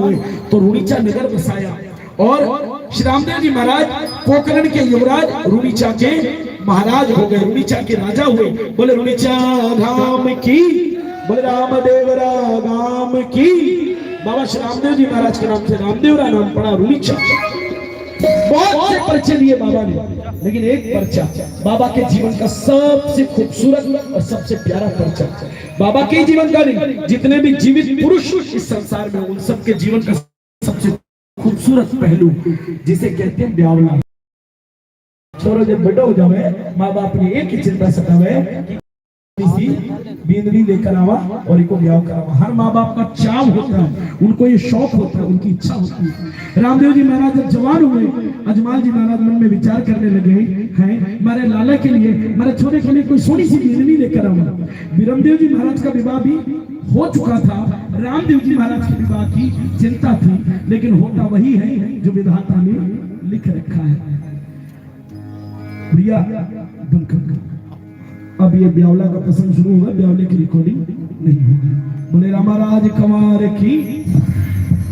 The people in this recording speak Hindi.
हुए तो रुड़ीचा नगर बसाया और श्री रामदेव जी महाराज पोकरण के युवराज रुड़ीचा के महाराज हो गए, रुड़ीचा के राजा हुए। बोले रुड़ीचा धाम की, बोले रामदेव राम की। बाबा श्री रामदेव जी महाराज के नाम से रामदेवरा नाम पड़ा रुड़ीचा। बहुत से पर्चे लिए बाबा ने, लेकिन एक पर्चा बाबा के जीवन का सबसे खूबसूरत और सबसे प्यारा पर्चा, बाबा के जीवन का नहीं, जितने भी जीवित पुरुष इस संसार में उन सबके जीवन का सबसे खूबसूरत पहलू, जिसे कहते हैं ब्यावला। छोरो जब बड़ा हो जावे, माँ बाप ने एक ही चिंता सतावे, बींदड़ी लेकर आवा और इनको ब्याह करावा। हर माँ बाप का चाव होता है, उनको ये शौक होता है, उनकी इच्छा होती है। रामदेव जी महाराज जब जवान हुए, अजमाल जी महाराज मन में विचार करने लगे हैं, हमारे लाला के लिए, हमारे छोटे के लिए कोई सोनी सी बींदड़ी लेकर आवा। रामदेव जी महाराज का विवाह भी हो चुका था, रामदेव जी महाराज के विवाह की चिंता थी, लेकिन होता वही है जो विधाता ने लिख रखा है। भैया अब ये ब्यावला का प्रसंग शुरू हुआ, ब्यावले की रिकॉर्डिंग नहीं होगी। बोले रामाराज कुमार की।